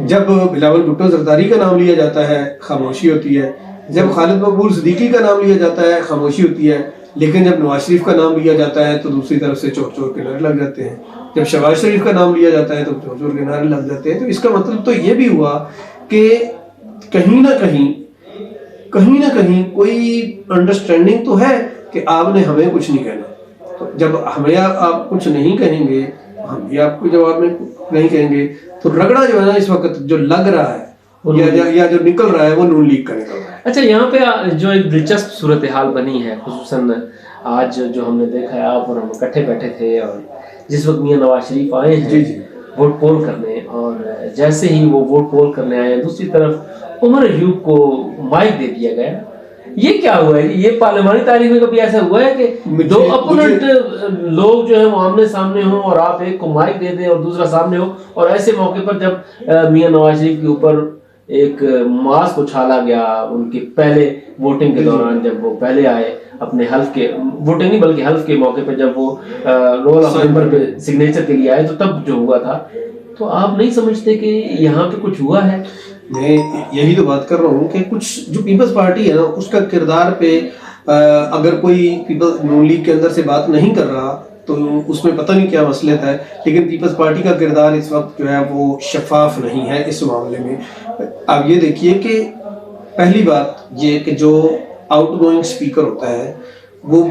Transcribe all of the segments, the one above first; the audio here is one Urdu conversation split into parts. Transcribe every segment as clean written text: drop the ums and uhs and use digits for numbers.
جب بلاول بھٹو زرداری کا نام لیا جاتا ہے خاموشی ہوتی ہے، جب خالد مقبول صدیقی کا نام لیا جاتا ہے خاموشی ہوتی ہے، لیکن جب نواز شریف کا نام لیا جاتا ہے تو دوسری طرف سے چور چور کے نعرے لگ جاتے ہیں، جب شہباز شریف کا نام لیا جاتا ہے تو چور چور کے نعرے لگ جاتے ہیں۔ تو اس کا مطلب تو یہ بھی ہوا کہ کہیں نہ کہیں کوئی انڈرسٹینڈنگ تو ہے کہ آپ نے ہمیں کچھ نہیں کہنا، تو جب ہمیں آپ کچھ نہیں کہیں گے ہم بھی آپ کو جواب میں نہیں کہیں گے، تو رگڑا جو ہے نا اس وقت جو لگ رہا ہے یا جو نکل رہا ہے وہ نون لیگ کا نکل رہا ہے۔ اچھا، یہاں پہ جو ایک دلچسپ صورتحال بنی ہے، خصوصاً آج جو ہم نے دیکھا ہے، آپ اور ہم اکٹھے بیٹھے تھے اور جس وقت میاں نواز شریف آئے ہیں ووٹ پول کرنے، اور جیسے ہی وہ ووٹ پول کرنے آئے دوسری طرف عمر ایوب کو مائک دے دیا گیا، یہ کیا ہوا ہے؟ یہ پارلیمانی تاریخ میں کبھی ایسا ہوا ہے کہ دو اپوننٹ لوگ جو ہیں وہ آمنے سامنے ہوں اور آپ ایک کو مائک دے دیں اور دوسرا سامنے ہو، اور ایسے موقع پر جب میاں نواز شریف کے اوپر ایک ماسک اچھالا گیا ان کے پہلے ووٹنگ کے دوران، جب وہ پہلے آئے اپنے حلف کے ووٹنگ نہیں بلکہ حلف کے موقع پہ جب وہ رول آف ممبر پہ سگنیچر کے لیے آئے، تو تب جو ہوا تھا، تو آپ نہیں سمجھتے کہ یہاں پہ کچھ ہوا ہے؟ میں یہی تو بات کر رہا ہوں کہ کچھ جو پیپلز پارٹی ہے نا اس کا کردار پہ اگر کوئی پیپل نون لیگ کے اندر سے بات نہیں کر رہا تو اس میں پتہ نہیں کیا مسئلہ ہے، لیکن پیپلز پارٹی کا کردار اس وقت جو ہے وہ شفاف نہیں ہے اس معاملے میں۔ اب یہ دیکھیے کہ پہلی بات یہ کہ جو آؤٹ گوئنگ اسپیکر ہوتا ہے وہ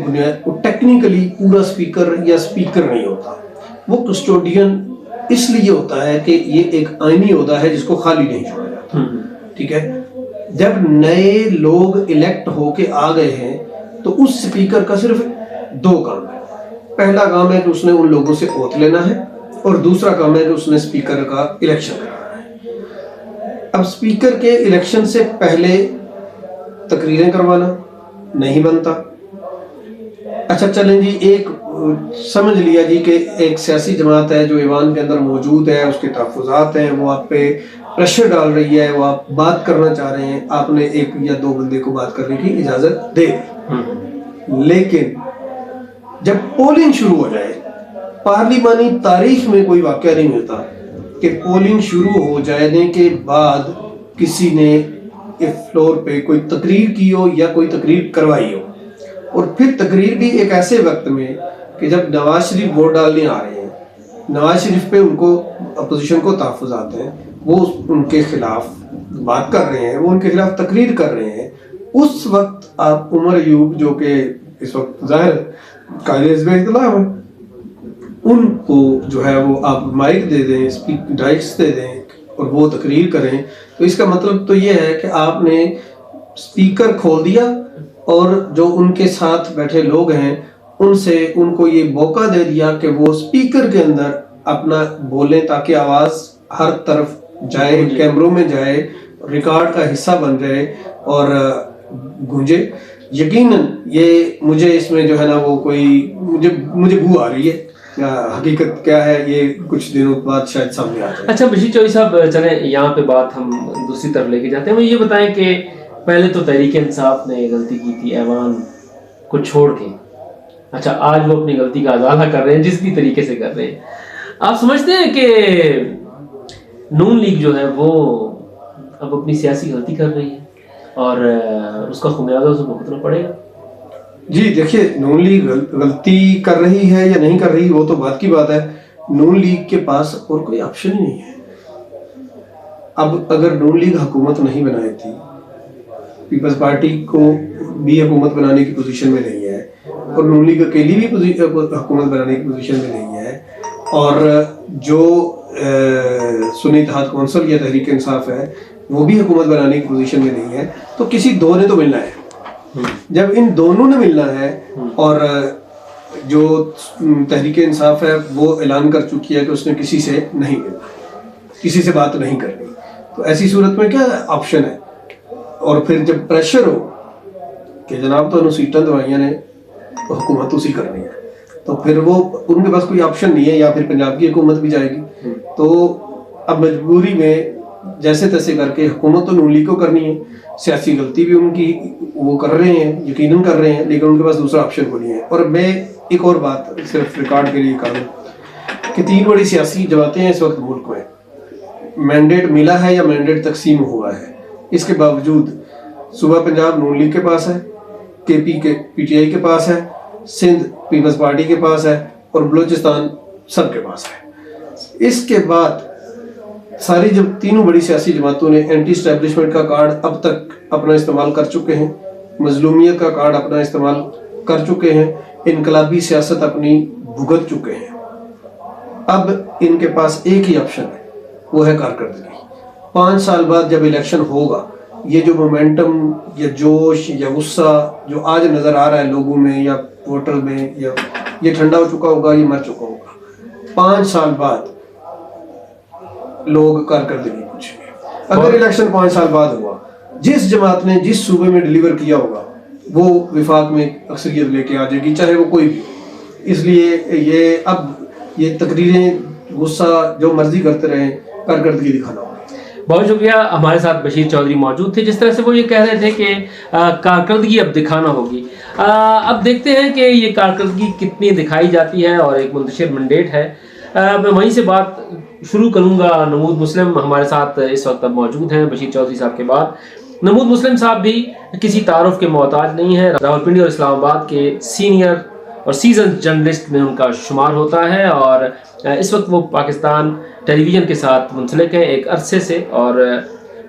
ٹیکنیکلی پورا اسپیکر یا اسپیکر نہیں ہوتا، وہ کسٹوڈین اس لیے ہوتا ہے کہ یہ ایک آئینی عہدہ ہے جس کو خالی نہیں چھوڑا جاتا، ٹھیک ہے۔ جب نئے لوگ الیکٹ ہو کے آ گئے ہیں تو اس اسپیکر کا صرف دو کام ہے، پہلا کام ہے کہ اس نے ان لوگوں سے اوتھ لینا ہے، اور دوسرا کام ہے کہ اس نے اسپیکر کا الیکشن کرانا ہے۔ اب اسپیکر کے الیکشن سے پہلے تقریریں کروانا نہیں بنتا۔ اچھا چلیں جی، ایک سمجھ لیا جی کہ ایک سیاسی جماعت ہے جو ایوان کے اندر موجود ہے، اس کے تحفظات ہیں، وہ آپ پہ پریشر ڈال رہی ہے، وہ آپ بات کرنا چاہ رہے ہیں، آپ نے ایک یا دو بندے کو بات کرنے کی اجازت دے دی، لیکن جب پولنگ شروع ہو جائے، پارلیمانی تاریخ میں کوئی واقعہ نہیں ملتا کہ پولنگ شروع ہو جانے کے بعد کسی نے فلور پہ کوئی تقریر کی ہو یا کوئی تقریر کروائی ہو، اور پھر تقریر بھی ایک ایسے وقت میں کہ جب نواز شریف ووٹ ڈالنے آ رہے ہیں، نواز شریف پہ ان کو اپوزیشن کو تحفظات ہیں، وہ ان کے خلاف بات کر رہے ہیں، وہ ان کے خلاف تقریر کر رہے ہیں، اس وقت آپ عمر ایوب جو کہ اس وقت ظاہر قائد حزب اختلاف ہے، ان کو جو ہے وہ آپ مائک دے دیں، ڈائٹس دے دیں اور وہ تقریر کریں، تو اس کا مطلب تو یہ ہے کہ آپ نے اسپیکر کھول دیا اور جو ان کے ساتھ بیٹھے لوگ ہیں ان سے ان کو یہ موقع دے دیا کہ وہ اسپیکر کے اندر اپنا بولیں تاکہ آواز ہر طرف جائے، کیمروں میں جائے، ریکارڈ کا حصہ بن جائے اور گونجے۔ یقیناً یہ مجھے اس میں جو ہے نا وہ کوئی مجھے بو آ رہی ہے، حقیقت کیا ہے یہ کچھ دنوں بعد شاید سامنے آ جائے۔ اچھا بشیر چوہدری صاحب، چلیں یہاں پہ بات ہم دوسری طرف لے کے جاتے ہیں، وہ یہ بتائیں کہ پہلے تو تحریک انصاف نے غلطی کی تھی ایوان کو چھوڑ کے، اچھا آج وہ اپنی غلطی کا ازالہ کر رہے ہیں جس بھی طریقے سے کر رہے ہیں، آپ سمجھتے ہیں کہ نون لیگ جو ہے وہ اب اپنی سیاسی غلطی کر رہی ہے اور اس کا خمیازہ اسے بھگتنا پڑے گا؟ جی دیکھیے، نون لیگ غلطی کر رہی ہے یا نہیں کر رہی وہ تو بات کی بات ہے، نون لیگ کے پاس اور کوئی آپشن ہی نہیں ہے۔ اب اگر نون لیگ حکومت نہیں بنائے تھی، پیپلز پارٹی کو بھی حکومت بنانے کی پوزیشن میں نہیں ہے، اور نون لیگ اکیلی بھی حکومت بنانے کی پوزیشن میں نہیں ہے، اور جو سنی اتحاد کونسل یا تحریک انصاف ہے وہ بھی حکومت بنانے کی پوزیشن میں نہیں ہے، تو کسی دو نے تو ملنا ہے۔ جب ان دونوں نے ملنا ہے اور جو تحریک انصاف ہے وہ اعلان کر چکی ہے کہ اس نے کسی سے نہیں ملنا، کسی سے بات نہیں کرنی، تو ایسی صورت میں کیا آپشن ہے؟ اور پھر جب پریشر ہو کہ جناب تو سیٹاں دوائیاں نے حکومت اسی کرنی ہے، تو پھر وہ ان کے پاس کوئی آپشن نہیں ہے، یا پھر پنجاب کی حکومت بھی جائے گی، تو اب مجبوری میں جیسے تیسے کر کے حکومت تو نون لیگ کو کرنی ہے، سیاسی غلطی بھی ان کی وہ کر رہے ہیں، یقیناً کر رہے ہیں، لیکن ان کے پاس دوسرا آپشن کو نہیں ہے۔ اور میں ایک اور بات صرف ریکارڈ کے لیے کر دوں کہ 3 بڑی سیاسی جماعتیں ہیں اس وقت ملک میں، مینڈیٹ ملا ہے یا مینڈیٹ تقسیم ہوا ہے، اس کے باوجود صوبہ پنجاب نون لیگ کے پاس ہے، کے پی کے پی ٹی آئی کے پاس ہے، سندھ پیپلز پارٹی کے پاس ہے اور بلوچستان سب کے پاس ہے۔ اس کے بعد ساری جب تینوں بڑی سیاسی جماعتوں نے اینٹی اسٹیبلشمنٹ کا کارڈ اب تک اپنا استعمال کر چکے ہیں، مظلومیت کا کارڈ اپنا استعمال کر چکے ہیں، انقلابی سیاست اپنی بھگت چکے ہیں۔ اب ان کے پاس ایک ہی آپشن ہے، وہ ہے کارکردگی۔ 5 سال بعد جب الیکشن ہوگا، یہ جو مومنٹم یا جوش یا غصہ جو آج نظر آ رہا ہے لوگوں میں یا ووٹر میں، یا یہ ٹھنڈا ہو چکا ہوگا، یہ مر چکا ہوگا۔ 5 سال بعد لوگ کارکردگی پوچھیں گے۔ اگر الیکشن 5 سال بعد ہوا، جس جماعت نے جس صوبے میں ڈیلیور کیا ہوگا وہ وفاق میں اکثریت لے کے آ جائے گی، چاہے وہ کوئی بھی ہو۔ اس لیے یہ تقریریں غصہ جو مرضی کرتے رہیں، کارکردگی دکھانا ہوگا۔ بہت شکریہ۔ ہمارے ساتھ بشیر چودھری موجود تھے۔ جس طرح سے وہ یہ کہہ رہے تھے کہ کارکردگی اب دکھانا ہوگی، اب دیکھتے ہیں کہ یہ کارکردگی کتنی دکھائی جاتی ہے، اور ایک منتشر مینڈیٹ ہے۔ میں وہیں سے بات شروع کروں گا۔ نمود مسلم ہمارے ساتھ اس وقت اب موجود ہیں بشیر چودھری صاحب کے بعد۔ نمود مسلم صاحب بھی کسی تعارف کے محتاج نہیں ہیں، راولپنڈی اور اسلام آباد کے سینئر اور سیزن جرنلسٹ میں ان کا شمار ہوتا ہے، اور اس وقت وہ پاکستان ٹیلی ویژن کے ساتھ منسلک ہیں ایک عرصے سے، اور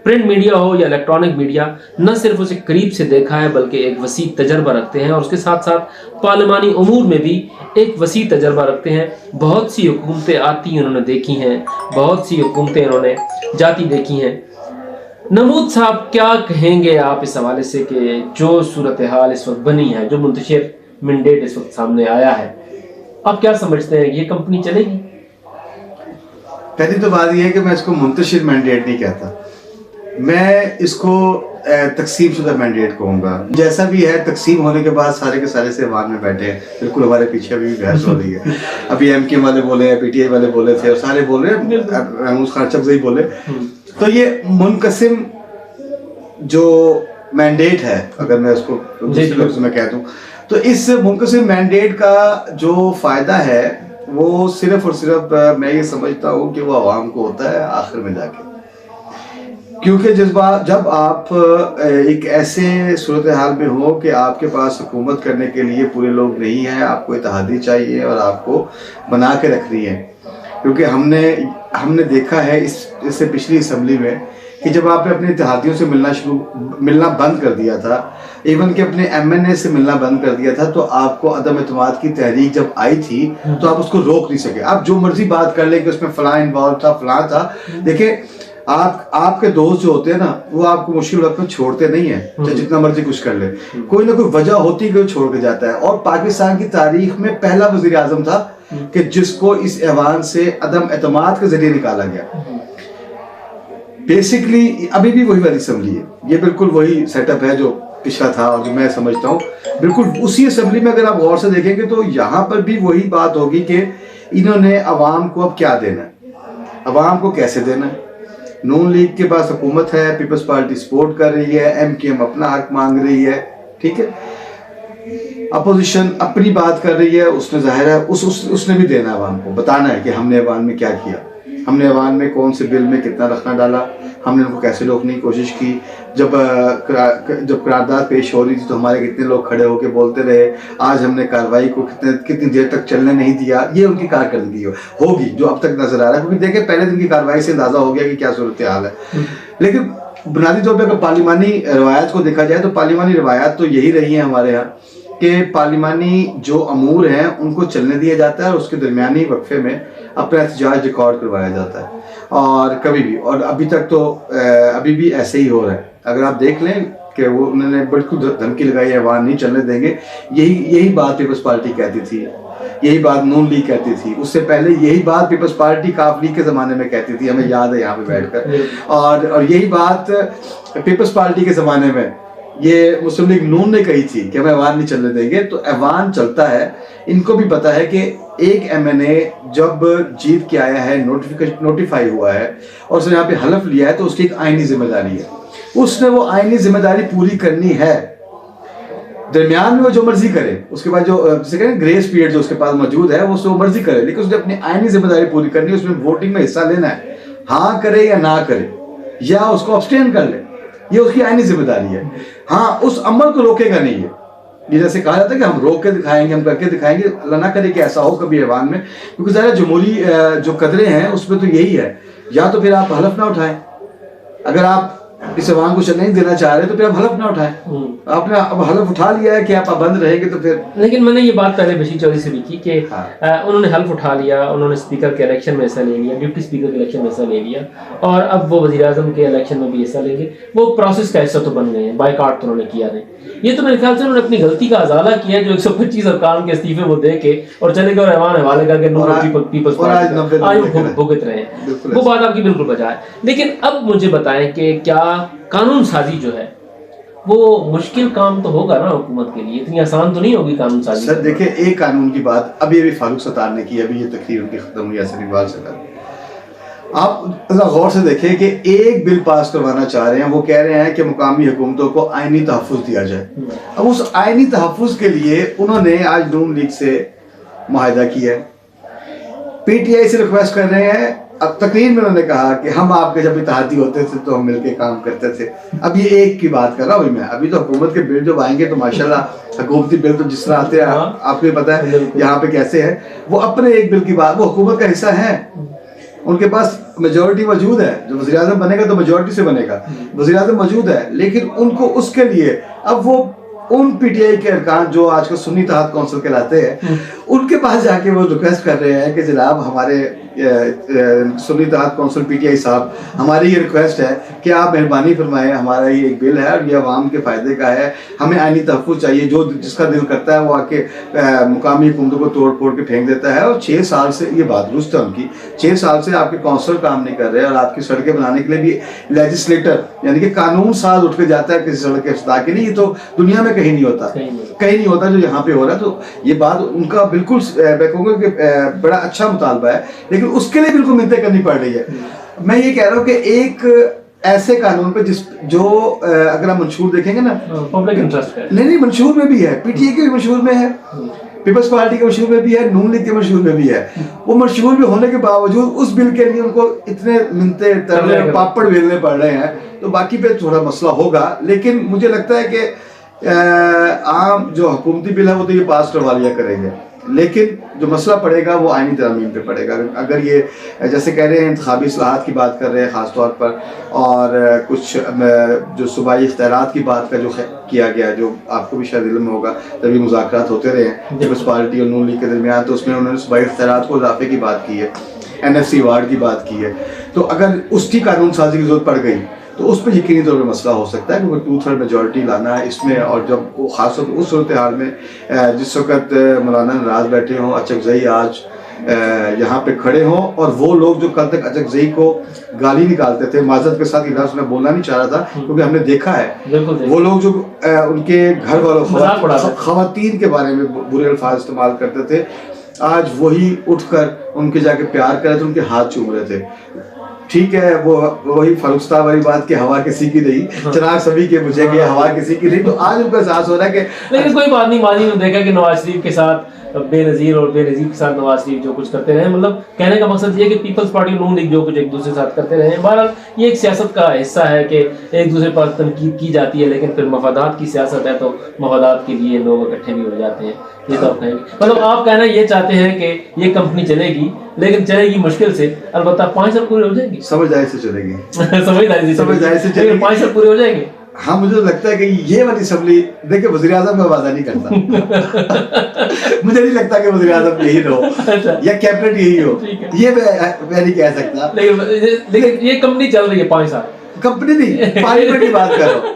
پرنٹ میڈیا ہو یا الیکٹرانک میڈیا، نہ صرف اسے قریب سے دیکھا ہے بلکہ ایک وسیع تجربہ رکھتے ہیں، اور اس کے ساتھ ساتھ پارلیمانی امور میں بھی ایک وسیع تجربہ رکھتے ہیں۔ بہت سی حکومتیں آتی انہوں نے دیکھی ہیں، بہت سی حکومتیں انہوں نے جاتی دیکھی ہیں۔ نمود صاحب کیا کہیں گے آپ اس حوالے سے کہ جو صورتحال اس وقت بنی ہے، جو منتشر مینڈیٹ اس وقت سامنے آیا ہے، آپ کیا سمجھتے ہیں یہ کمپنی چلے گی؟ پہلی تو بات یہ ہے کہ میں اس کو منتشر مینڈیٹ نہیں کہتا، میں اس کو تقسیم شدہ مینڈیٹ کہوں گا۔ جیسا بھی ہے، تقسیم ہونے کے بعد سارے کے سارے سے ایوان میں بیٹھے ہیں، بالکل ہمارے پیچھے ابھی بھی بحث ہو رہی ہے۔ ابھی ایم کے والے بولے ہیں، پی ٹی آئی والے بولے تھے، اور سارے بول رہے ہیں، محمود خان چکزئی بولے۔ تو یہ منقسم جو مینڈیٹ ہے، اگر میں اس کو دوسرے لفظ میں کہہ دوں، تو اس منقسم مینڈیٹ کا جو فائدہ ہے وہ صرف اور صرف میں یہ سمجھتا ہوں کہ وہ عوام کو ہوتا ہے آخر میں جا کے، کیونکہ جب آپ ایک ایسے صورتحال میں ہو کہ آپ کے پاس حکومت کرنے کے لیے پورے لوگ نہیں ہیں، آپ کو اتحادی چاہیے اور آپ کو بنا کے رکھنی ہے، کیونکہ ہم نے دیکھا ہے اس سے پچھلی اسمبلی میں کہ جب آپ نے اپنے اتحادیوں سے ملنا بند کر دیا تھا، ایون کہ اپنے ایم این اے سے ملنا بند کر دیا تھا، تو آپ کو عدم اعتماد کی تحریک جب آئی تھی تو آپ اس کو روک نہیں سکے۔ آپ جو مرضی بات کر لیں کہ اس میں فلاں انوالو تھا، فلاں تھا، دیکھیں آپ کے دوست جو ہوتے ہیں نا، وہ آپ کو مشکل وقت میں چھوڑتے نہیں ہیں، چاہے جتنا مرضی کچھ کر لیں، کوئی نہ کوئی وجہ ہوتی ہے کہ وہ چھوڑ کے جاتا ہے۔ اور پاکستان کی تاریخ میں پہلا وزیر اعظم تھا کہ جس کو اس ایوان سے عدم اعتماد کے ذریعے نکالا گیا۔ بیسکلی ابھی بھی وہی والی اسمبلی ہے، یہ بالکل وہی سیٹ اپ ہے جو پچھلا تھا، اور جو میں سمجھتا ہوں بالکل اسی اسمبلی میں اگر آپ غور سے دیکھیں گے تو یہاں پر بھی وہی بات ہوگی کہ انہوں نے عوام کو اب کیا دینا ہے، عوام کو کیسے دینا ہے۔ نون لیگ کے پاس حکومت ہے، پیپلز پارٹی سپورٹ کر رہی ہے، ایم کے ایم اپنا حق مانگ رہی ہے، ٹھیک ہے، اپوزیشن اپنی بات کر رہی ہے، اس نے ظاہر ہے اس نے بھی دینا ہے عوام کو، بتانا ہے کہ ہم نے عوام میں کیا کیا، ہم نے عوام میں کون سے بل میں کتنا رکھنا ڈالا، ہم نے ان کو کیسے روکنے کی کوشش کی، جب قرارداد پیش ہو رہی تھی تو ہمارے کتنے لوگ کھڑے ہو کے بولتے رہے، آج ہم نے کارروائی کو کتنی دیر تک چلنے نہیں دیا۔ یہ ان کی کارکردگی ہوگی جو اب تک نظر آ رہا ہے، کیونکہ دیکھیں پہلے دن کی کارروائی سے اندازہ ہو گیا کہ کیا صورتحال ہے۔ لیکن بنیادی طور پہ اگر پارلیمانی روایات کو دیکھا جائے تو پارلیمانی روایات تو یہی رہی ہیں ہمارے یہاں کہ پارلیمانی جو امور ہیں ان کو چلنے دیا جاتا ہے، اور اس کے درمیانی وقفے میں اپنا احتجاج ریکارڈ کروایا جاتا ہے، اور کبھی بھی، اور ابھی تک تو ابھی بھی ایسے ہی ہو رہا ہے۔ اگر آپ دیکھ لیں کہ وہ انہوں نے بالکل دھمکی لگائی ہے، عوام نہیں چلنے دیں گے، یہی بات پیپلز پارٹی کہتی تھی، یہی بات نون لیگ کہتی تھی، اس سے پہلے یہی بات پیپلز پارٹی کاف لیگ کے زمانے میں کہتی تھی، ہمیں یاد ہے یہاں پہ بیٹھ کر، اور یہی بات پیپلز پارٹی کے زمانے میں یہ مسلم لیگ نون نے کہی تھی کہ ہمیں ایوان نہیں چلنے دیں گے۔ تو ایوان چلتا ہے، ان کو بھی پتا ہے کہ ایک ایم این اے جب جیت کے آیا ہے، نوٹیفائی ہوا ہے اور اس نے یہاں پہ حلف لیا ہے، تو اس کی ایک آئینی ذمہ داری ہے، اس نے وہ آئینی ذمہ داری پوری کرنی ہے۔ درمیان میں وہ جو مرضی کرے، اس کے بعد جو جسے کہیں گریس پیریڈ جو اس کے پاس موجود ہے وہ مرضی کرے، لیکن اس نے اپنی آئینی ذمہ داری پوری کرنی ہے، اس میں ووٹنگ میں حصہ لینا ہے، ہاں کرے یا نہ کرے یا اس کو ابسٹین کر لے، یہ اس کی آئینی ذمہ داری ہے. ہاں اس عمل کو روکے گا نہیں ہے. یہ جیسے کہا جاتا ہے کہ ہم روک کے دکھائیں گے، ہم کر کے دکھائیں گے، اللہ نہ کرے کہ ایسا ہو کبھی ایوان میں، کیونکہ ظاہر جمہوری جو قدرے ہیں اس میں تو یہی ہے، یا تو پھر آپ حلف نہ اٹھائیں، اگر آپ اس ایوان کو نہیں دینا چاہ رہے تو پھر آپ حلف نہ اٹھائیں. آپ نے اب حلف اٹھا لیا ہے کہ آپ پابند رہیں گے تو پھر. لیکن میں نے یہ بات پہلے بشیر چودھری سے بھی کی کہ انہوں نے حلف اٹھا لیا، انہوں نے اسپیکر کے الیکشن میں حصہ لے لیا، ڈپٹی اسپیکر کے الیکشن میں حصہ لے لیا، اور اب وہ وزیر اعظم کے الیکشن میں بھی حصہ لیں گے. وہ پروسیس کا حصہ تو بن گئے ہیں، بائیکاٹ تو انہوں نے کیا نہیں. یہ تو میرے خیال سے انہوں نے اپنی غلطی کا ازالہ کیا ہے جو 125 ارکان کے استعفے وہ دے کے اور چلے گئے اور ایوان حوالے کر کے پیپلز پارٹی آج بھگت رہے ہیں. وہ بات آپ کی بالکل بجا ہے. لیکن اب مجھے بتائیں کہ کیا قانون سازی جو ہے وہ مشکل کام تو ہوگا نا حکومت کے لیے، اتنی آسان تو نہیں ہوگی قانون سازی. سر دیکھیں ایک قانون کی بات ابھی فاروق ستار نے کی، ابھی یہ تقریر ان کی ختم ہوئی اسد اقبال سے. آپ ذرا غور سے دیکھیں کہ ایک بل پاس کروانا چاہ رہے ہیں، وہ کہہ رہے ہیں کہ مقامی حکومتوں کو آئینی تحفظ دیا جائے. اب اس آئینی تحفظ کے لیے انہوں نے آج نون لیگ سے معاہدہ کیا ہے، پی ٹی آئی سے ریکویسٹ کر رہے ہیں. اب تقریر میں انہوں نے کہا کہ ہم آپ کے جب اتحادی ہوتے تھے تو ہم مل کے کام کرتے تھے. اب یہ ایک کی بات کر رہا ہوں میں، ابھی تو حکومت کے بل جب آئیں گے تو ماشاءاللہ حکومتی بل تو جس طرح آتے ہیں آپ کو پتا ہے یہاں پہ کیسے ہے. وہ اپنے ایک بل کی بات، وہ حکومت کا حصہ ہے، ان کے پاس میجورٹی موجود ہے. جو وزیر اعظم بنے گا تو میجورٹی سے بنے گا، وزیر اعظم موجود ہے، لیکن ان کو اس کے لیے اب وہ ان پی ٹی آئی کے ارکان جو آج کل سنی اتحاد کونسل کہلاتے ہیں ان کے پاس جا کے وہ ریکویسٹ کر رہے ہیں کہ جناب ہمارے سنی اتحاد کونسل پی ٹی آئی صاحب، ہماری یہ ریکویسٹ ہے کہ آپ مہربانی فرمائیں، ہمارا یہ ایک بل ہے اور یہ عوام کے فائدے کا ہے، ہمیں آئینی تحفظ چاہیے. جو جس کا دل کرتا ہے وہ آ کے مقامی حکومتوں کو توڑ پھوڑ کے پھینک دیتا ہے. اور 6 سال سے یہ بات درست ہے ان کی، 6 سال سے آپ کے کونسلر کام نہیں کر رہے اور آپ کی سڑکیں بنانے کے لیے بھی لیجسلیٹر یعنی کہ قانون ساز اٹھ کے جاتا ہے کسی سڑک کے افتتاح کے لیے. یہ تو دنیا میں کہیں نہیں ہوتا، کہیں نہیں ہوتا جو یہاں پہ ہو رہا ہے. تو یہ بات ان کا بالکل میں کہوں گا کہ بڑا اچھا مطالبہ ہے، لیکن اس کے لیے بالکل منتیں کرنی پڑ رہی ہے. میں یہ کہہ رہا ہوں کہ ایک ایسے قانون پہ جو اگر ہم منشور دیکھیں گے نا پبلک انٹرسٹ ہے، نہیں منشور میں بھی ہے، پی ٹی اے کے بھی منشور میں ہے، پیپلز پارٹی کے منشور میں بھی ہے، نون لیگ کے منشور میں بھی ہے. وہ منشور میں ہونے کے باوجود اس بل کے لیے ان کو اتنے منتے ترلے پاپڑ بیلنے پڑ رہے ہیں. تو باقی پہ تھوڑا مسئلہ ہوگا، لیکن مجھے لگتا ہے کہ عام جو حکومتی بل ہے وہ تو یہ پاس کروا لیا کریں گے، لیکن جو مسئلہ پڑے گا وہ آئینی ترامیم پہ پڑے گا. اگر یہ جیسے کہہ رہے ہیں انتخابی اصلاحات کی بات کر رہے ہیں خاص طور پر، اور کچھ جو صوبائی اختیارات کی بات کا جو کیا گیا، جو آپ کو بھی شاید علم ہوگا، تبھی مذاکرات ہوتے رہے ہیں پیپلز پارٹی اور نون لیگ کے درمیان، تو اس میں انہوں نے صوبائی اختیارات کو اضافے کی بات کی ہے، این ایف سی ایوارڈ کی بات کی ہے. تو اگر اس کی قانون سازی کی ضرورت پڑ گئی تو اس پہ یقینی طور پہ مسئلہ ہو سکتا ہے، کیونکہ 2/3 میجورٹی لانا ہے اس میں. اور جب وہ خاص طور پر اس صورتحال میں جس وقت مولانا نراز بیٹھے ہوں، اچکزئی آج یہاں پہ کھڑے ہوں، اور وہ لوگ جو کل تک اچکزئی کو گالی نکالتے تھے، معذرت کے ساتھ یہ لفظ میں بولنا نہیں چاہ رہا تھا کیونکہ ہم نے دیکھا ہے وہ لوگ جو ان کے گھر والوں خواتین کے بارے میں برے الفاظ استعمال کرتے تھے، آج وہی اٹھ کر ان کے جا کے پیار کر رہے تھے، ان کے ہاتھ چوم رہے تھے. ٹھیک ہے، وہ وہی فاروق صاحب والی بات کہ ہوا کسی کی نہیں، چراغ سبھی کے بجھے گئے، ہوا کسی کی نہیں. تو آج ان کو احساس ہو رہا ہے کہ لیکن کوئی بات نہیں، ماضی میں دیکھا کہ نواز شریف کے ساتھ بے نظیر اور بے نظیر کے ساتھ نواز شریف جو کچھ کرتے رہے، مطلب کہنے کا مقصد یہ کہ پیپلز پارٹی نون لیگ جو کچھ ایک دوسرے کے ساتھ کرتے رہے ہیں. بہرحال یہ ایک سیاست کا حصہ ہے کہ ایک دوسرے پر تنقید کی جاتی ہے، لیکن پھر مفادات کی سیاست ہے تو مفادات کے لیے لوگ اکٹھے بھی ہو جاتے ہیں. یہ تو آپ کہیں گے، مطلب آپ کہنا یہ چاہتے ہیں کہ یہ کمپنی چلے گی، لیکن چلے گی مشکل سے، البتہ 5 سال پورے ہو جائیں گے، سمجھداری سے چلے گی، سمجھداری سے چلے گی، 5 سال پورے ہو جائیں گے. ہاں مجھے لگتا ہے کہ یہ والی اسمبلی دیکھیں وزیر اعظم کا وعدہ نہیں کرتا مجھے نہیں لگتا کہ وزیر اعظم یہی ہو یا کیبنٹ یہی ہو، یہ میں نہیں کہہ سکتا. لیکن یہ کمپنی چل رہی ہے 5 سال، کمپنی نہیں پارلیمنٹ کی بات کر رہا ہوں.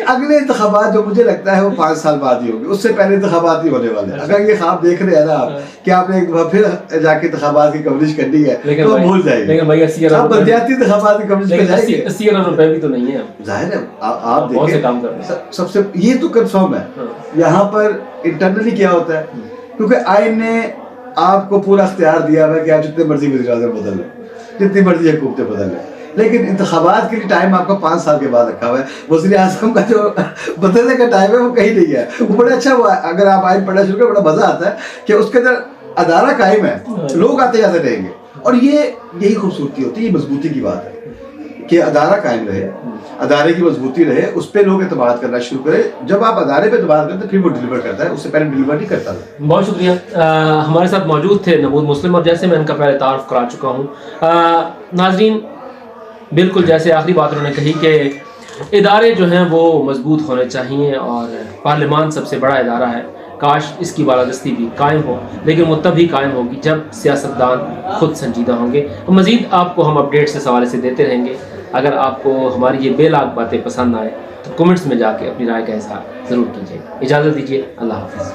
اگلے انتخابات جو مجھے لگتا ہے وہ 5 سال بعد ہی ہوں گے، اس سے پہلے انتخابات ہی ہونے والے ہیں. اگر یہ خواب دیکھ رہے ہیں نا آپ کہ آپ نے ایک دفعہ پھر جا کے انتخابات کی کوریج کرنی ہے تو بھول جائیں گے. لیکن بھائی 80 آپ بلدیاتی انتخابات کی کوریج کر جائیں گے، 80 ارب روپے بھی تو نہیں ہے، ظاہر ہے. آپ دیکھیں سب سے یہ تو کنفرم ہے یہاں پر انٹرنلی کیا ہوتا ہے، کیونکہ آئین نے آپ کو پورا اختیار دیا ہوا ہے کہ آپ جتنے مرضی وزیر اعظم بدل لیں، جتنی مرضی حکومتیں بدل لیں، لیکن انتخابات کے لیے ٹائم آپ کا 5 سال کے بعد رکھا ہوا ہے. وزیر اعظم کا جو بدلنے کا ٹائم ہے وہ کہیں نہیں ہے. وہ بڑا اچھا ہوا ہے، اگر آپ آئین پڑھنا شروع کریں بڑا مزہ آتا ہے کہ اس کے اندر ادارہ قائم ہے، لوگ آتے جاتے رہیں گے، اور یہی خوبصورتی ہوتی ہے، یہ مضبوطی کی بات ہے کہ ادارہ قائم رہے، ادارے کی مضبوطی رہے، اس پہ لوگ اعتماد کرنا شروع کرے. جب آپ ادارے پہ اعتماد کرتے ہیں پھر وہ ڈلیور کرتا ہے، اس سے پہلے ڈلیور نہیں کرتا تھا. بہت شکریہ. ہمارے ساتھ موجود تھے نبود مسلم، اور جیسے میں ان کا پہلے تعارف کرا چکا ہوں. ناظرین، بالکل جیسے آخری بات انہوں نے کہی کہ ادارے جو ہیں وہ مضبوط ہونے چاہیے، اور پارلیمان سب سے بڑا ادارہ ہے. کاش اس کی بالادستی بھی قائم ہو، لیکن وہ تب ہی قائم ہوگی جب سیاستدان خود سنجیدہ ہوں گے. مزید آپ کو ہم اپڈیٹس اس حوالے سے دیتے رہیں گے. اگر آپ کو ہماری یہ بے لاگ باتیں پسند آئے تو کمنٹس میں جا کے اپنی رائے کا اظہار ضرور کیجیے. اجازت دیجیے. اللہ حافظ.